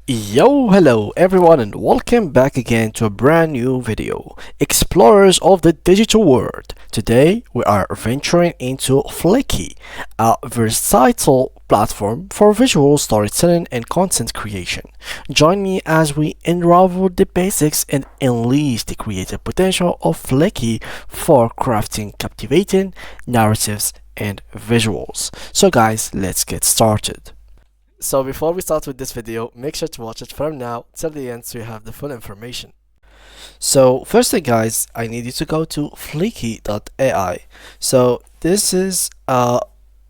Yo, hello everyone, and welcome back again to a brand new video. Explorers of the digital world. Today we are venturing into Flicky, a versatile platform for visual storytelling and content creation. Join me as we unravel the basics and unleash the creative potential of Flicky for crafting captivating narratives and visuals. So guys, let's get started. So before we start with this video, make sure to watch it from now till the end so you have the full information. So first thing guys, I need you to go to fleeky.ai. So this is a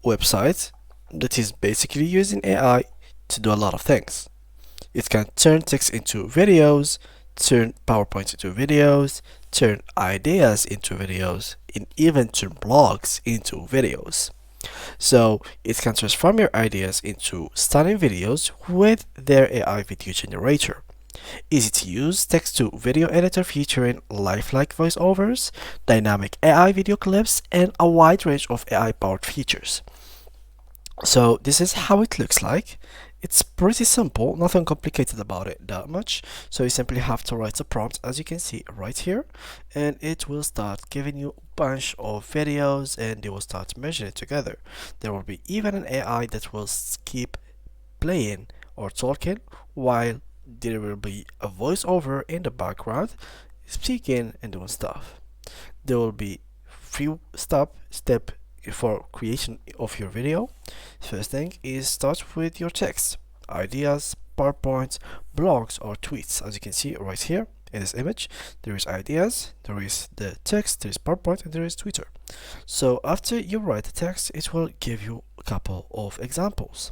website that is basically using AI to do a lot of things. It can turn text into videos, turn PowerPoint into videos, turn ideas into videos, and even turn blogs into videos. So it can transform your ideas into stunning videos with their AI video generator. Easy to use text to video editor featuring lifelike voiceovers, dynamic AI video clips, and a wide range of AI powered features. So this is how it looks like. It's pretty simple, nothing complicated about it that much. So you simply have to write a prompt as you can see right here, and it will start giving you a bunch of videos and they will start merging it together. There will be even an AI that will keep playing or talking while there will be a voiceover in the background speaking and doing stuff. There will be few step for creation of your video. First thing is start with your text, ideas, PowerPoints, blogs or tweets. As you can see right here in this image, there is ideas, there is the text, there is PowerPoint, and there is Twitter. So after you write the text, it will give you a couple of examples.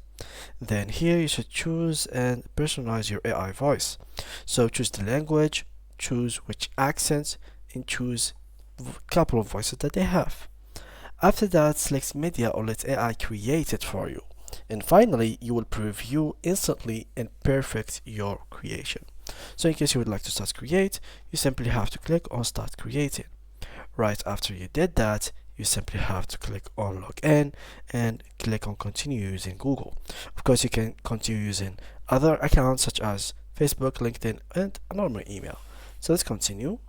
Then here you should choose and personalize your AI voice. So choose the language, choose which accents, and choose a couple of voices that they have. After that, select media or let AI create it for you. And finally, you will preview instantly and perfect your creation. So in case you would like to start create, you simply have to click on start creating. Right after you did that, you simply have to click on login and click on continue using Google. Of course, you can continue using other accounts such as Facebook, LinkedIn, and a normal email. So let's continue.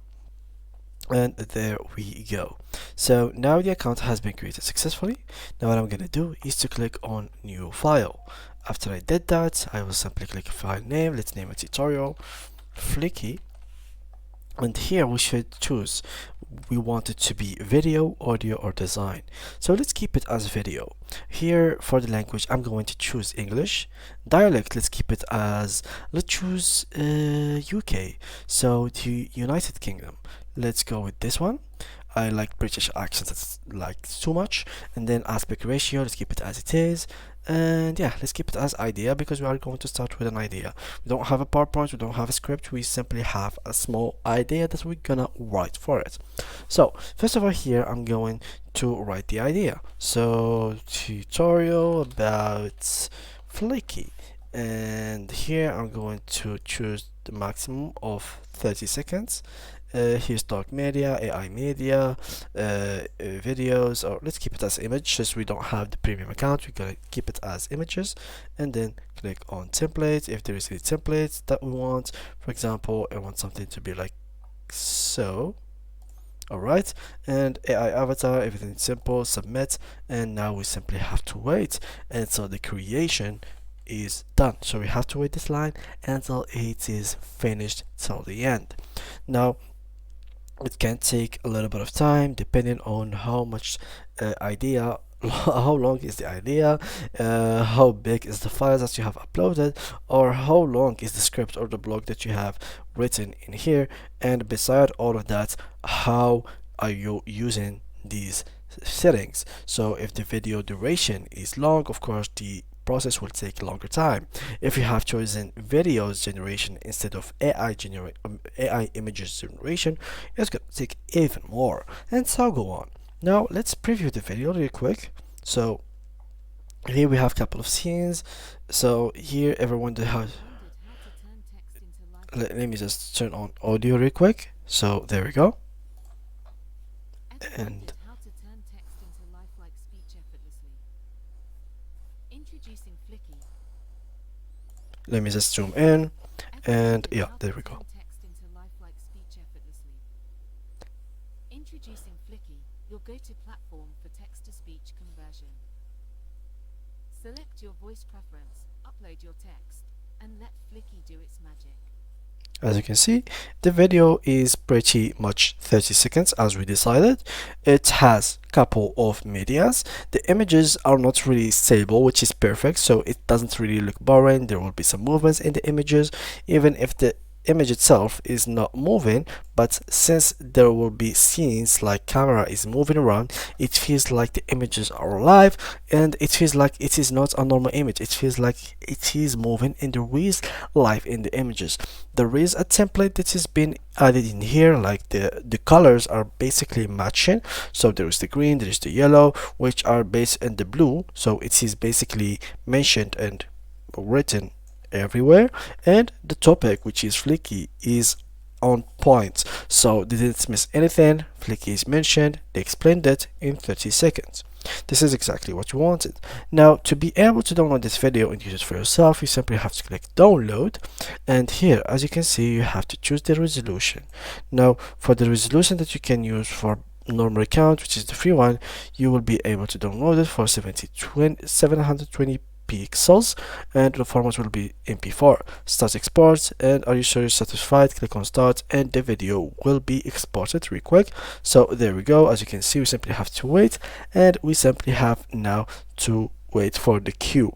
And there we go. So now the account has been created successfully. Now what I'm gonna do is to click on new file. After I did that, I will simply click file name. Let's name it tutorial Flicky, and here we should choose we want it to be video, audio, or design. So let's keep it as video. Here for the language, I'm going to choose English. Dialect, let's keep it as, let's choose UK. So the United Kingdom, let's go with this one. I like British accents, it's like too much. And then aspect ratio, let's keep it as it is. And yeah, let's keep it as idea because we are going to start with an idea. We don't have a PowerPoint, we don't have a script, we simply have a small idea that we're gonna write for it. So first of all, here I'm going to write the idea. So tutorial about Flicky, and here I'm going to choose the maximum of 30 seconds. Here's dark media, AI media, videos, or let's keep it as image since we don't have the premium account. We're gonna keep it as images, and then click on templates if there is any templates that we want. For example, I want something to be like so. Alright, and AI avatar, everything simple, submit, and now we simply have to wait until the creation is done. So we have to wait this line until it is finished till the end. Now it can take a little bit of time depending on how much idea how long is the idea, how big is the files that you have uploaded, or how long is the script or the blog that you have written in here, and beside all of that, how are you using these settings. So if the video duration is long, of course the process will take a longer time. If you have chosen videos generation instead of AI images generation, it's going to take even more, and so go on. Now let's preview the video real quick. So here we have a couple of scenes. So here everyone that has, let me just turn on audio real quick. So there we go. And how to turn text into lifelike speech effortlessly. Introducing Flicky. Let me just zoom in, and yeah, How there to we go. turn text into lifelike speech effortlessly. Introducing Flicky, your go-to platform for text-to-speech conversion. Select your voice preference, upload your text, and let Flicky do its magic. As you can see, the video is pretty much 30 seconds as we decided. It has couple of medias. The images are not really stable, which is perfect, so it doesn't really look boring. There will be some movements in the images, even if the image itself is not moving, but since there will be scenes like camera is moving around, it feels like the images are alive, and it feels like it is not a normal image. It feels like it is moving and there is life in the images. There is a template that has been added in here, like the colors are basically matching. So there is the green, there is the yellow, which are based in the blue, so it is basically mentioned and written everywhere. And the topic, which is Flicky, is on point, so they didn't miss anything. Flicky is mentioned, they explained it in 30 seconds. This is exactly what you wanted. Now, to be able to download this video and use it for yourself, you simply have to click download, and here, as you can see, you have to choose the resolution. Now, for the resolution that you can use for normal account, which is the free one, you will be able to download it for 720 pixels, and the format will be mp4. Start export, and are you sure you're satisfied? Click on start, and the video will be exported real quick. So there we go. As you can see, we simply have to wait, and we simply have now to wait for the queue.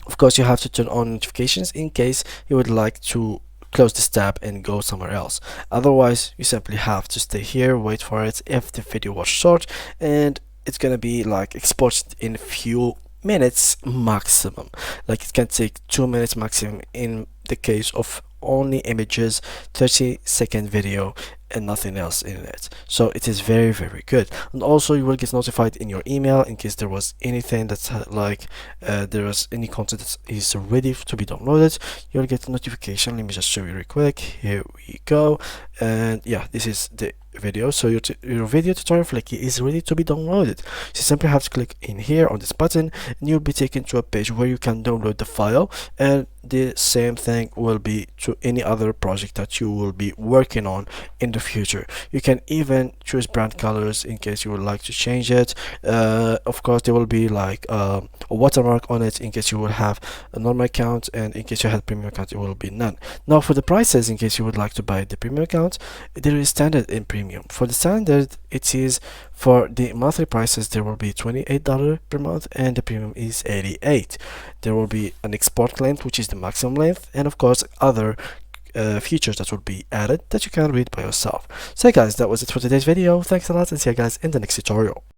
Of course, you have to turn on notifications in case you would like to close this tab and go somewhere else. Otherwise, you simply have to stay here, wait for it if the video was short, and it's gonna be like exported in a few minutes maximum. Like it can take 2 minutes maximum in the case of only images, 30-second video, and nothing else in it. So it is very, very good. And also you will get notified in your email in case there was anything that's there was any content that is ready to be downloaded. You'll get a notification. Let me just show you real quick. Here we go. And yeah, this is the video. So your video tutorial Flicky is ready to be downloaded. You simply have to click in here on this button, and you'll be taken to a page where you can download the file, and the same thing will be to any other project that you will be working on in the future. You can even choose brand colors in case you would like to change it. Of course, there will be like a watermark on it in case you will have a normal account, and in case you had premium account, it will be none. Now for the prices, in case you would like to buy the premium account, there is standard and premium. For the standard, it is for the monthly prices, there will be $28 per month, and the premium is $88. There will be an export length, which is the maximum length, and of course other features that will be added that you can read by yourself. So guys, that was it for today's video. Thanks a lot, and see you guys in the next tutorial.